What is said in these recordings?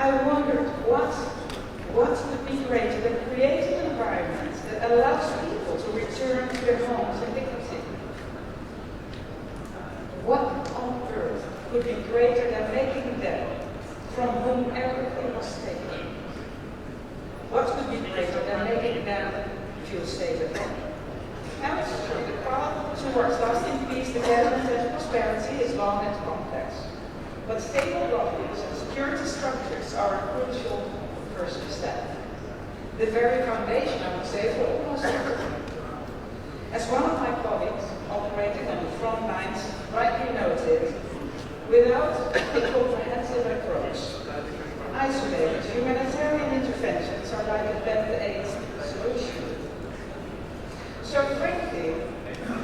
I wondered what could be greater than creating an environment that allows people to return to their homes in dignity? What on earth could be greater than making them, from whom everything was taken? What could be greater than making them feel safe at home? And the path towards lasting peace, development and prosperity is long and complex. But stable governance and security structures are a crucial first step. The very foundation, I would say, for almost everything. As one of my colleagues operating on the front lines rightly noted, without a comprehensive approach, isolated humanitarian interventions are like a band-aid solution. So frankly,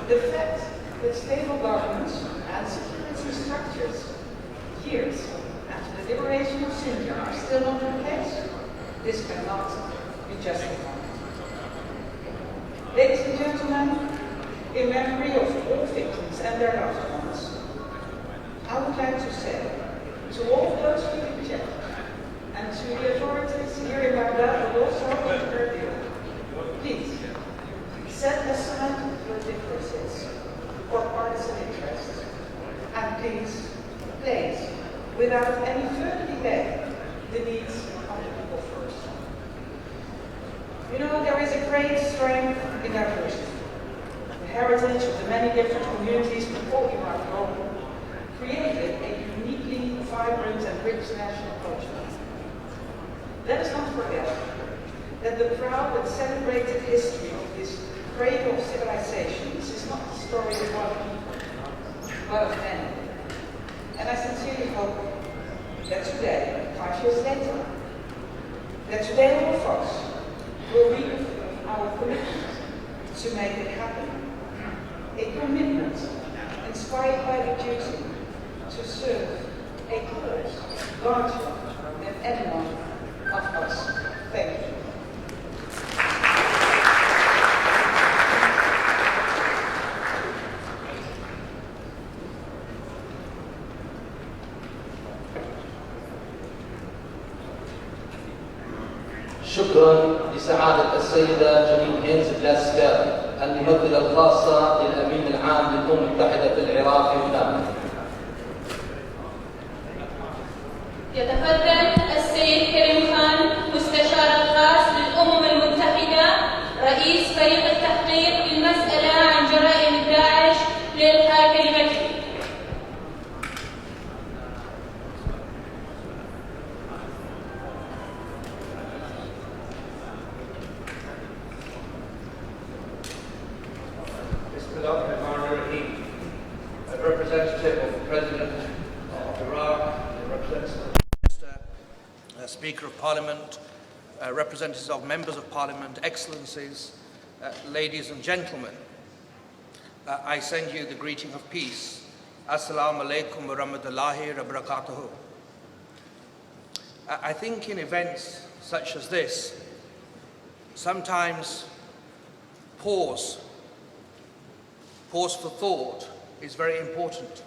the fact that stable governance and security structures, years after the liberation of Sinjar, are still not in place, this cannot be justified. Ladies and gentlemen, in memory of all victims and their loved ones, I would like to say to all those who reject, and to the authorities here in Bغداد, but also in Erbil, please set aside your differences or partisan interests, and please, without any further delay, the needs of the people first. You know, there is a great strength in diversity. The heritage of the many different communities before Iraq created a uniquely vibrant and rich national culture. Let us not forget that the proud and celebrated history of this cradle of civilizations is not the story of one people, but of many. And I sincerely hope that today, 5 years later, that today all of us will reaffirm our commitment to make it happen. A commitment inspired by the duty to serve a cause larger than anyone of us. Thank you. شكرا لسعادة السيدة يزدا الممثلة الخاصة للأمين العام للأمم المتحدة في العراق يومنا. يتفضل السيد كريم خان مستشار الخاص للأمم المتحدة رئيس فريق التحقيق للمسألة عن جرائم داعش لإلقاء كلمته. Representative of the President of Iraq, Representative Speaker of Parliament, representatives of Members of Parliament, Excellencies, ladies and gentlemen, I send you the greeting of peace. Assalamu alaikum wa rahmatullahi wa barakatuhu. I think in events such as this, sometimes pause for thought is very important.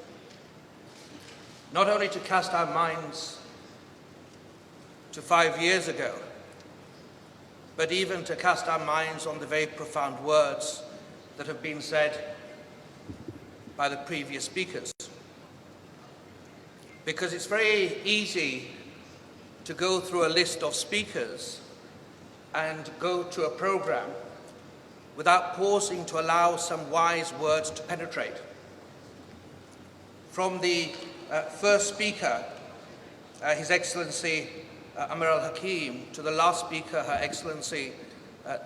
Not only to cast our minds to 5 years ago, but even to cast our minds on the very profound words that have been said by the previous speakers. Because it's very easy to go through a list of speakers and go to a program without pausing to allow some wise words to penetrate. From the first speaker, His Excellency Amir al-Hakim, to the last speaker, Her Excellency,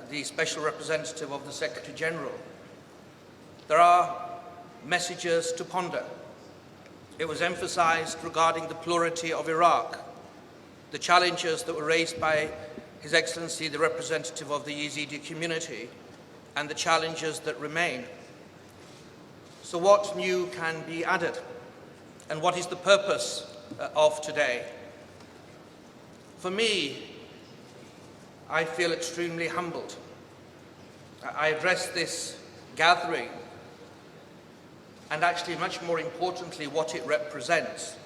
the Special Representative of the Secretary General, there are messages to ponder. It was emphasized regarding the plurality of Iraq, the challenges that were raised by His Excellency, the representative of the Ezidi community, and the challenges that remain. So what new can be added? And what is the purpose of today? For me, I feel extremely humbled. I address this gathering, and actually much more importantly, what it represents.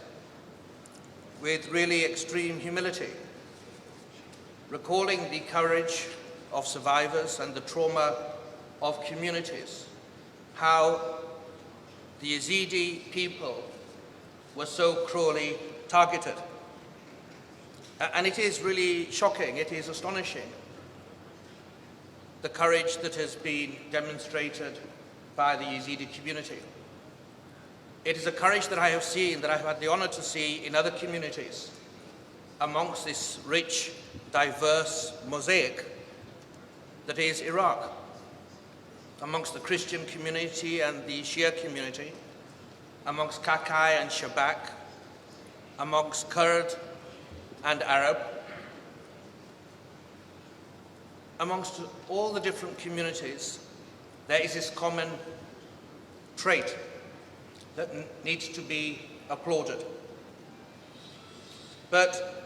with really extreme humility, recalling the courage of survivors and the trauma of communities, how the Ezidi people were so cruelly targeted. And it is really shocking, it is astonishing, the courage that has been demonstrated by the Yazidi community. It is a courage that I have seen, that I have had the honor to see in other communities amongst this rich, diverse mosaic that is Iraq, amongst the Christian community and the Shia community, amongst Kakai and Shabak, amongst Kurd and Arab, amongst all the different communities, there is this common trait that needs to be applauded. But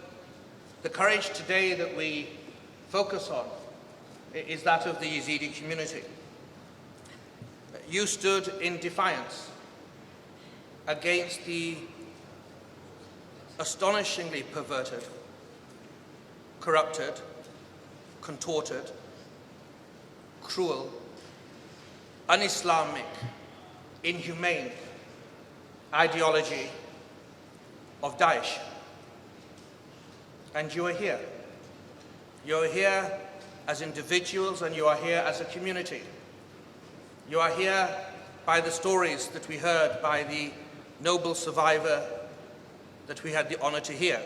the courage today that we focus on is that of the Yazidi community. You stood in defiance against the astonishingly perverted, corrupted, contorted, cruel, un-Islamic, inhumane ideology of Daesh. And you are here. You are here as individuals and you are here as a community. You are here by the stories that we heard, by the noble survivor that we had the honor to hear.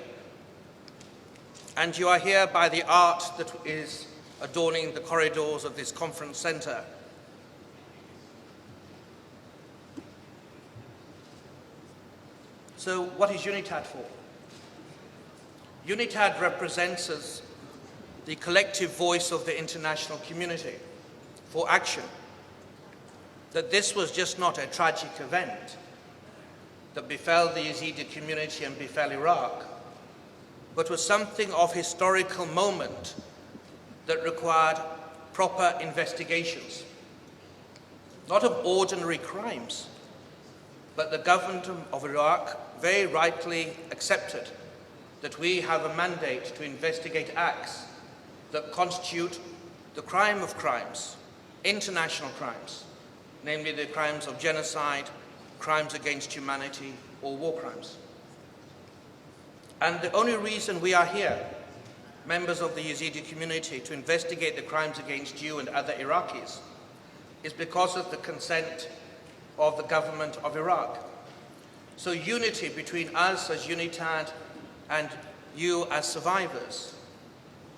And you are here by the art that is adorning the corridors of this conference center. So what is UNITAD for? UNITAD represents us the collective voice of the international community for action. That this was just not a tragic event that befell the Yazidi community and befell Iraq, but was something of historical moment that required proper investigations, not of ordinary crimes, but the government of Iraq very rightly accepted that we have a mandate to investigate acts that constitute the crime of crimes, international crimes, namely the crimes of genocide, crimes against humanity, or war crimes. And the only reason we are here, members of the Yazidi community, to investigate the crimes against you and other Iraqis, is because of the consent of the government of Iraq. So unity between us as UNITAD and you as survivors,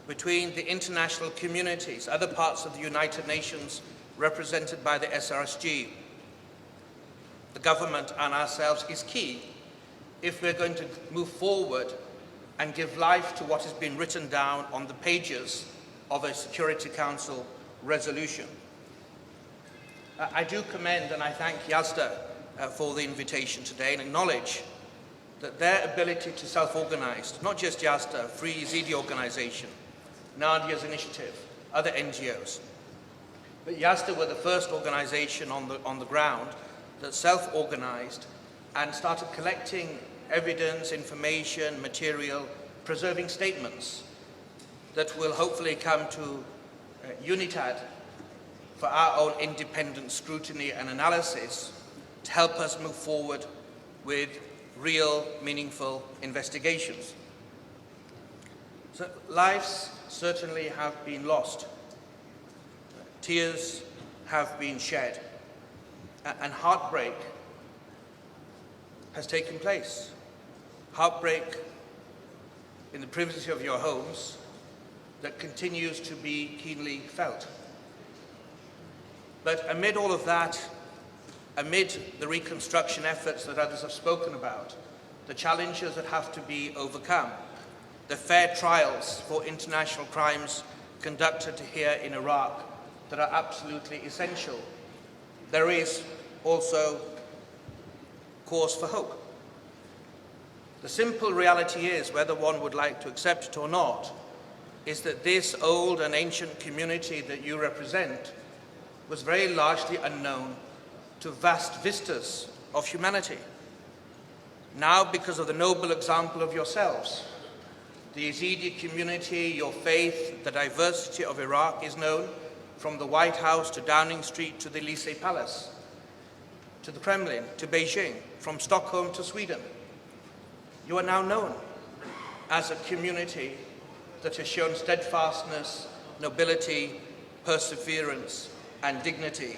between the international communities, other parts of the United Nations represented by the SRSG, the government and ourselves, is key if we're going to move forward and give life to what has been written down on the pages of a Security Council resolution. I do commend and I thank Yezda for the invitation today and acknowledge that their ability to self-organize, not just Yezda, Free Ezidi Organization, Nadia's Initiative, other NGOs, but Yezda were the first organization on the ground that self-organized and started collecting evidence, information, material, preserving statements that will hopefully come to UNITAD for our own independent scrutiny and analysis to help us move forward with real, meaningful investigations. So lives certainly have been lost. Tears have been shed. And heartbreak has taken place. Heartbreak in the privacy of your homes that continues to be keenly felt. But amid all of that, amid the reconstruction efforts that others have spoken about, the challenges that have to be overcome, the fair trials for international crimes conducted here in Iraq that are absolutely essential, there is also cause for hope. The simple reality is, whether one would like to accept it or not, is that this old and ancient community that you represent was very largely unknown to vast vistas of humanity. now because of the noble example of yourselves. The Ezidi community, your faith, the diversity of Iraq is known from the White House to Downing Street to the Elysee Palace, to the Kremlin, to Beijing, from Stockholm to Sweden. You are now known as a community that has shown steadfastness, nobility, perseverance, and dignity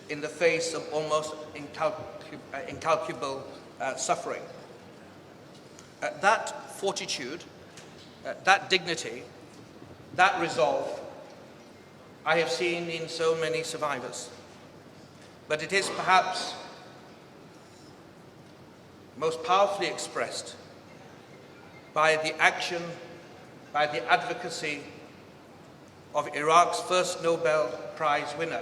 in the face of almost incalculable suffering. That fortitude, that dignity, that resolve, I have seen in so many survivors. But it is perhaps most powerfully expressed by the action, by the advocacy of Iraq's first Nobel Prize winner,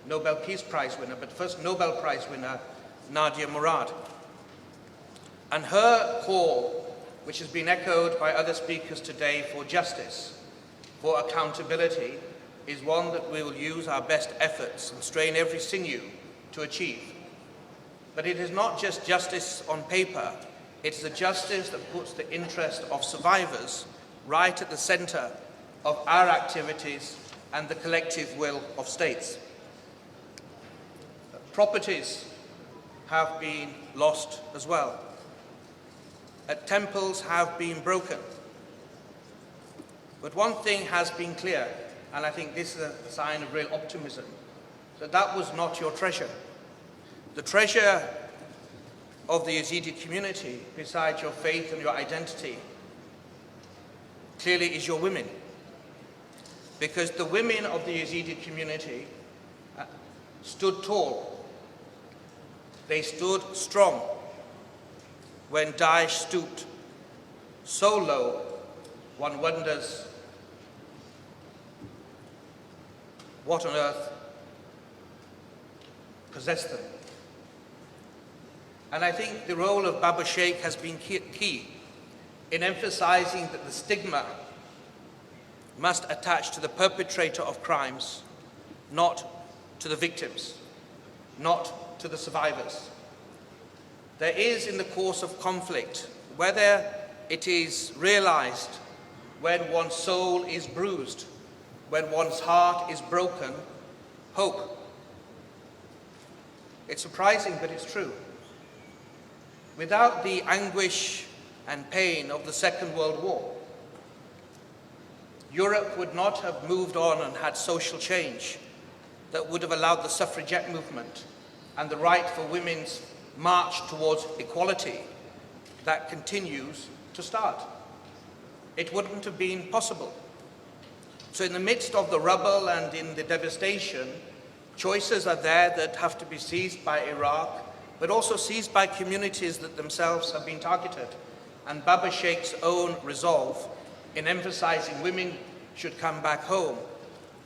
Nobel Peace Prize winner, but first Nobel Prize winner, Nadia Murad. And her call, which has been echoed by other speakers today, for justice, for accountability, is one that we will use our best efforts and strain every sinew to achieve. But it is not just justice on paper, it is a justice that puts the interest of survivors right at the center of our activities and the collective will of states. Properties have been lost as well. Temples have been broken. But one thing has been clear, and I think this is a sign of real optimism, that was not your treasure. The treasure of the Yazidi community, besides your faith and your identity, clearly is your women. Because the women of the Yazidi community stood tall. They stood strong when Daesh stooped so low, one wonders what on earth possessed them. And I think the role of Baba Sheikh has been key in emphasizing that the stigma must attach to the perpetrator of crimes, not to the victims, not to the survivors. There is, in the course of conflict, whether it is realized when one's soul is bruised, when one's heart is broken, hope. It's surprising, but it's true. Without the anguish and pain of the Second World War, Europe would not have moved on and had social change that would have allowed the suffragette movement and the right for women's march towards equality that continues to start. It wouldn't have been possible. So in the midst of the rubble and in the devastation, choices are there that have to be seized by Iraq, but also seized by communities that themselves have been targeted. And Baba Sheikh's own resolve in emphasizing women should come back home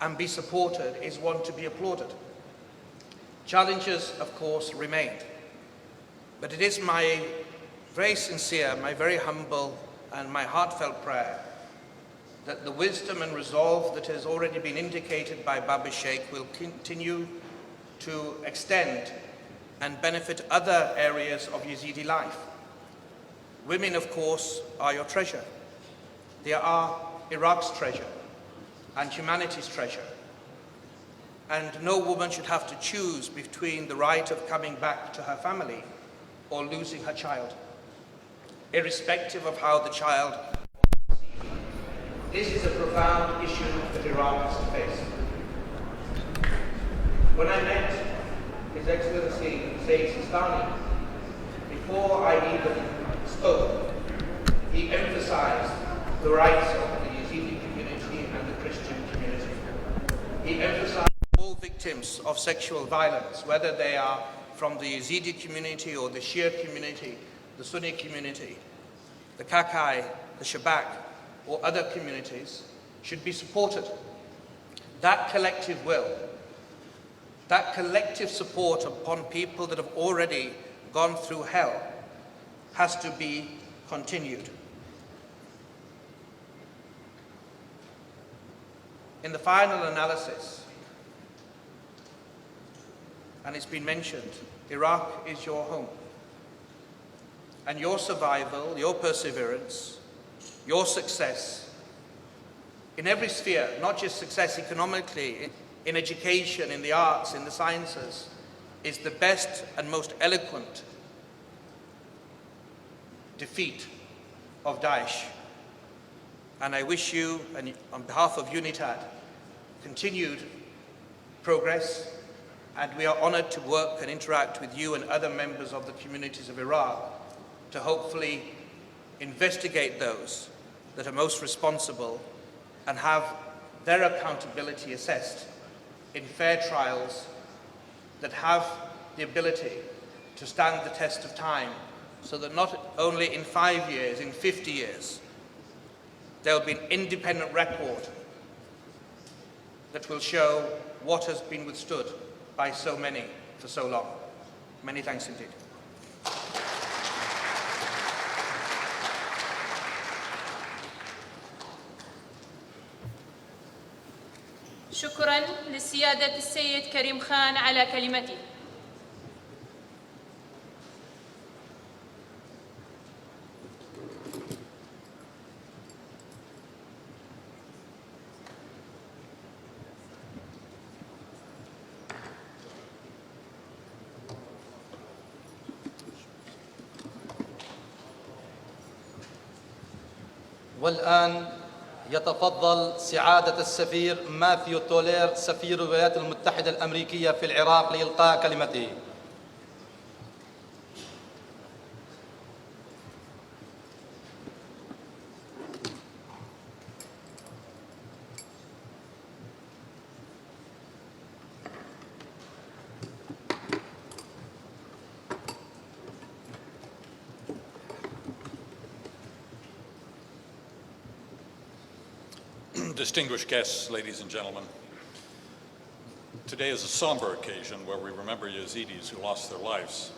and be supported is one to be applauded. Challenges, of course, remain. But it is my very sincere, my very humble and my heartfelt prayer that the wisdom and resolve that has already been indicated by Baba Sheikh will continue to extend and benefit other areas of Yazidi life. Women, of course, are your treasure. They are Iraq's treasure and humanity's treasure. And no woman should have to choose between the right of coming back to her family or losing her child, irrespective of how the child. This is a profound issue that Iraq has to face. When I met His Excellency Sayyid Sistani, before I even spoke, he emphasized the rights of the Yazidi community and the Christian community. He emphasized all victims of sexual violence, whether they are from the Yazidi community or the Shia community, the Sunni community, the Kakai, the Shabak, or other communities, should be supported. That collective will, that collective support upon people that have already gone through hell has to be continued. In the final analysis, and it's been mentioned, Iraq is your home. and your survival, your perseverance, your success in every sphere, not just success economically, in education, in the arts, in the sciences, is the best and most eloquent defeat of Daesh. And I wish you, and on behalf of UNITAD, continued progress, and we are honored to work and interact with you and other members of the communities of Iraq to hopefully investigate those that are most responsible and have their accountability assessed in fair trials that have the ability to stand the test of time, so that not only in 5 years, in 50 years, there will be an independent record that will show what has been withstood by so many for so long. Many thanks indeed. شكراً لسيادة السيد كريم خان على كلمته. والآن يتفضل سعادة السفير ماثيو تولير سفير الولايات المتحدة الأمريكية في العراق لإلقاء كلمته. Distinguished guests, ladies and gentlemen, today is a somber occasion where we remember Yazidis who lost their lives,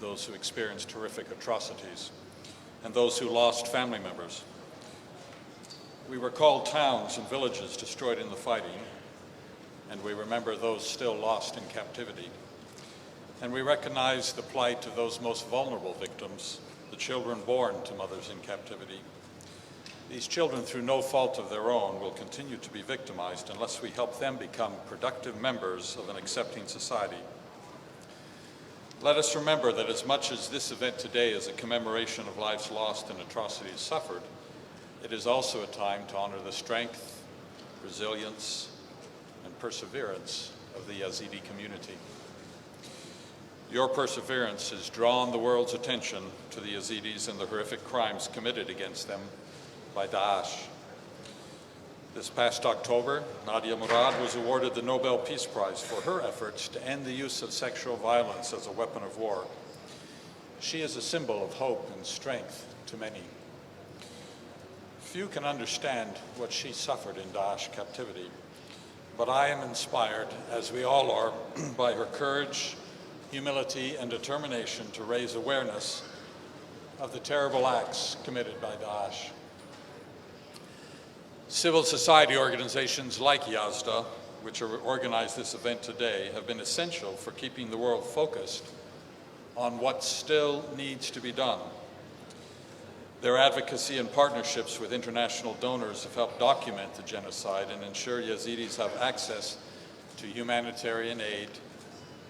those who experienced horrific atrocities, and those who lost family members. We recall towns and villages destroyed in the fighting, and we remember those still lost in captivity. And we recognize the plight of those most vulnerable victims, the children born to mothers in captivity. These children, through no fault of their own, will continue to be victimized unless we help them become productive members of an accepting society. Let us remember that as much as this event today is a commemoration of lives lost and atrocities suffered, it is also a time to honor the strength, resilience, and perseverance of the Yazidi community. Your perseverance has drawn the world's attention to the Yazidis and the horrific crimes committed against them by Daesh. This past October, Nadia Murad was awarded the Nobel Peace Prize for her efforts to end the use of sexual violence as a weapon of war. She is a symbol of hope and strength to many. Few can understand what she suffered in Daesh captivity, but I am inspired, as we all are, by her courage, humility, and determination to raise awareness of the terrible acts committed by Daesh. Civil society organizations like Yezda, which organized this event today, have been essential for keeping the world focused on what still needs to be done. Their advocacy and partnerships with international donors have helped document the genocide and ensure Yazidis have access to humanitarian aid,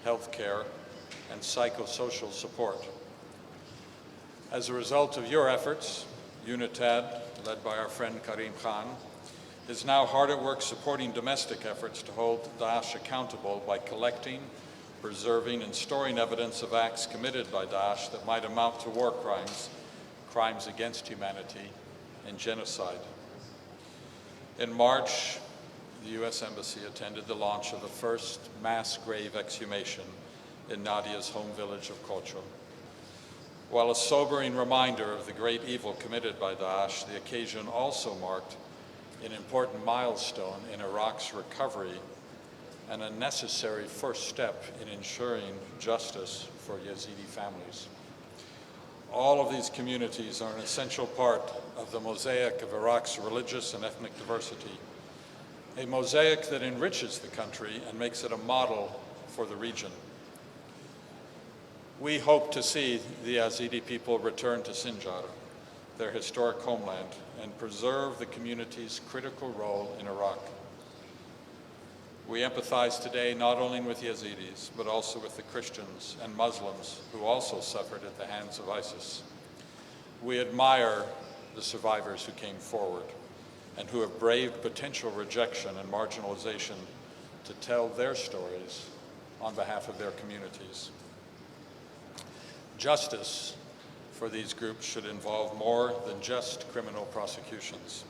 health care, and psychosocial support. As a result of your efforts, UNITAD, led by our friend Karim Khan, is now hard at work supporting domestic efforts to hold Daesh accountable by collecting, preserving, and storing evidence of acts committed by Daesh that might amount to war crimes, crimes against humanity, and genocide. In March, the U.S. Embassy attended the launch of the first mass grave exhumation in Nadia's home village of Kocho. While a sobering reminder of the great evil committed by Daesh, the occasion also marked an important milestone in Iraq's recovery and a necessary first step in ensuring justice for Yazidi families. All of these communities are an essential part of the mosaic of Iraq's religious and ethnic diversity, a mosaic that enriches the country and makes it a model for the region. We hope to see the Ezidi people return to Sinjar, their historic homeland, and preserve the community's critical role in Iraq. We empathize today not only with Yazidis, but also with the Christians and Muslims who also suffered at the hands of ISIS. We admire the survivors who came forward and who have braved potential rejection and marginalization to tell their stories on behalf of their communities. Justice for these groups should involve more than just criminal prosecutions.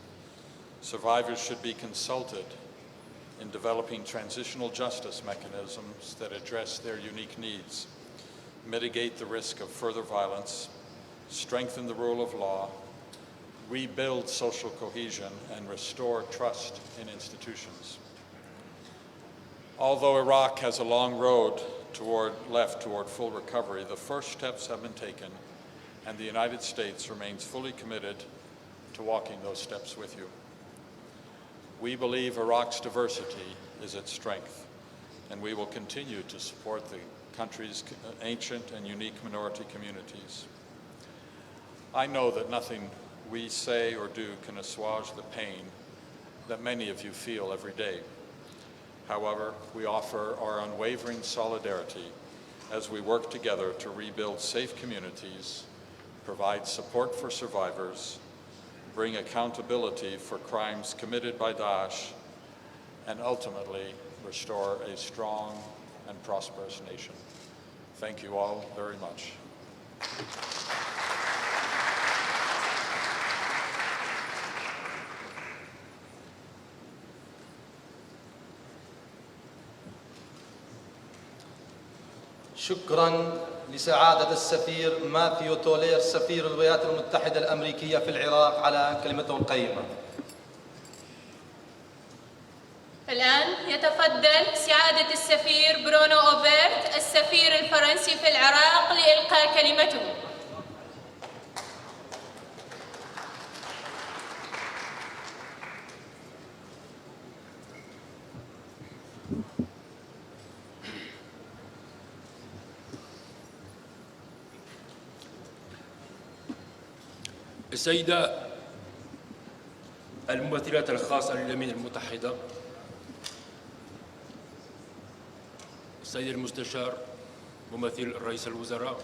Survivors should be consulted in developing transitional justice mechanisms that address their unique needs, mitigate the risk of further violence, strengthen the rule of law, rebuild social cohesion, and restore trust in institutions. Although Iraq has a long road left toward full recovery, the first steps have been taken, and the United States remains fully committed to walking those steps with you. We believe Iraq's diversity is its strength, and we will continue to support the country's ancient and unique minority communities. I know that nothing we say or do can assuage the pain that many of you feel every day. However, we offer our unwavering solidarity as we work together to rebuild safe communities, provide support for survivors, bring accountability for crimes committed by Daesh, and ultimately restore a strong and prosperous nation. Thank you all very much. شكراً لسعادة السفير ماثيو تولير سفير الولايات المتحدة الأمريكية في العراق على كلمته القيمة. الآن يتفضل سعادة السفير برونو أوبرت السفير الفرنسي في العراق لإلقاء كلمته. السيدة الممثلة الخاصة للأمم المتحدة، السيد المستشار ممثل رئيس الوزراء،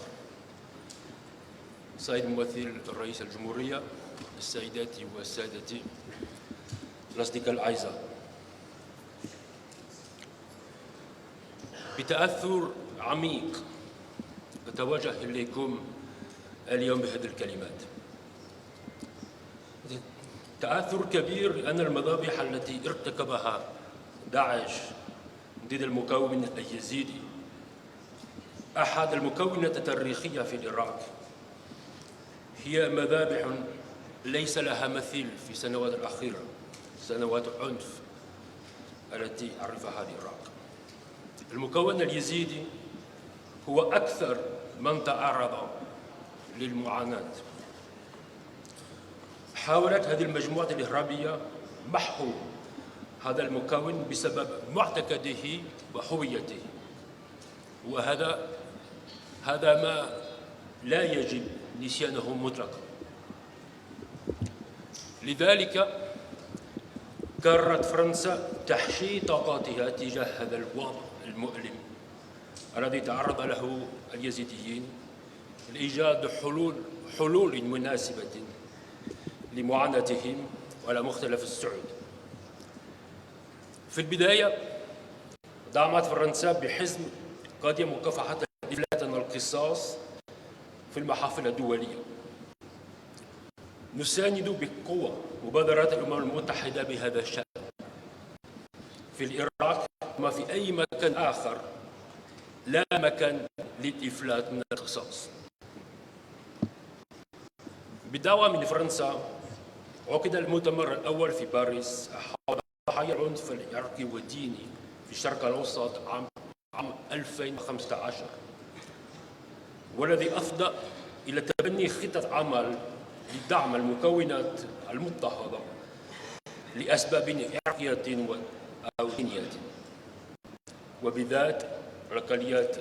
السيد ممثل رئيس الجمهورية، السيدات والسادة الأصدقاء الأعزاء، بتأثر عميق أتوجه إليكم اليوم بهذه الكلمات. تأثر كبير لأن المذابح التي ارتكبها داعش ضد المكون اليزيدي أحد المكونات التاريخية في العراق هي مذابح ليس لها مثيل في السنوات الأخيرة، سنوات العنف التي عرفها العراق. المكون اليزيدي هو أكثر من تعرض للمعاناة. حاولت هذه المجموعة الإرهابية محو هذا المكون بسبب معتقده وهويته، وهذا ما لا يجب نسيانه مطلقا. لذلك قررت فرنسا تحشيد طاقاتها تجاه هذا الوضع المؤلم الذي تعرض له اليزيديين لإيجاد حلول مناسبة لمعاناتهم على مختلف الصعود. في البداية دعمت فرنسا بحزم قضية مكافحة الإفلات والقصاص في المحافل الدولية. نساند بقوة مبادرات الأمم المتحدة بهذا الشأن في العراق كما في أي مكان آخر لا مكان للإفلات من القصاص. بدعوة من فرنسا عقد المؤتمر الأول في باريس حول ضحايا العنف العرقي والديني في الشرق الأوسط عام 2015، والذي أفضى إلى تبني خطة عمل لدعم المكونات المضطهدة لأسباب عرقية أو دينية، وبذات الأقليات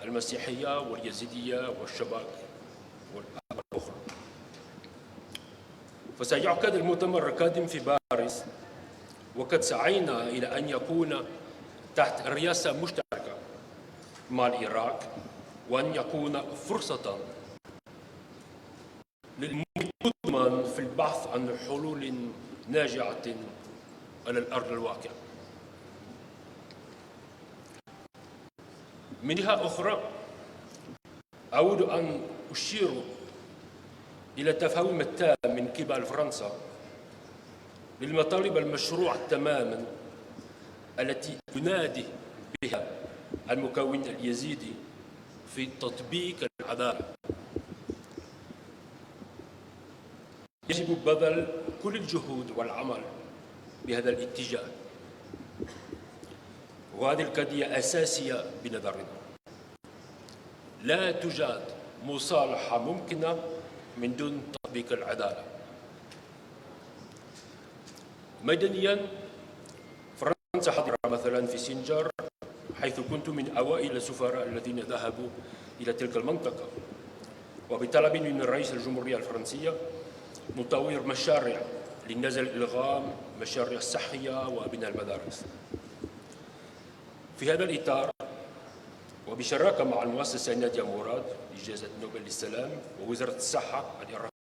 المسيحية واليزيدية والشباب والأخرى. فسيعقد المؤتمر القادم في باريس، وقد سعينا إلى أن يكون تحت رئاسة مشتركة مع العراق، وأن يكون فرصة للمؤتمر في البحث عن حلول ناجعة على الأرض الواقع. من جهة أخرى أود أن أشير إلى التفاهم التام من قبل فرنسا للمطالب المشروعة تماما التي ينادي بها المكون اليزيدي في تطبيق العدالة. يجب بذل كل الجهود والعمل بهذا الاتجاه، وهذه القضية أساسية بنظرنا. لا توجد مصالحة ممكنة من دون تطبيق العدالة. مدنيا، فرنسا حضر مثلا في سنجار، حيث كنت من أوائل السفراء الذين ذهبوا إلى تلك المنطقة، وبطلب من رئيس الجمهورية الفرنسية نطور مشاريع لنزل الإلغام، مشاريع صحية وبناء المدارس. في هذا الإطار، وبشراكة مع المؤسسة نادية مراد لجائزة نوبل للسلام ووزارة الصحة العراقية،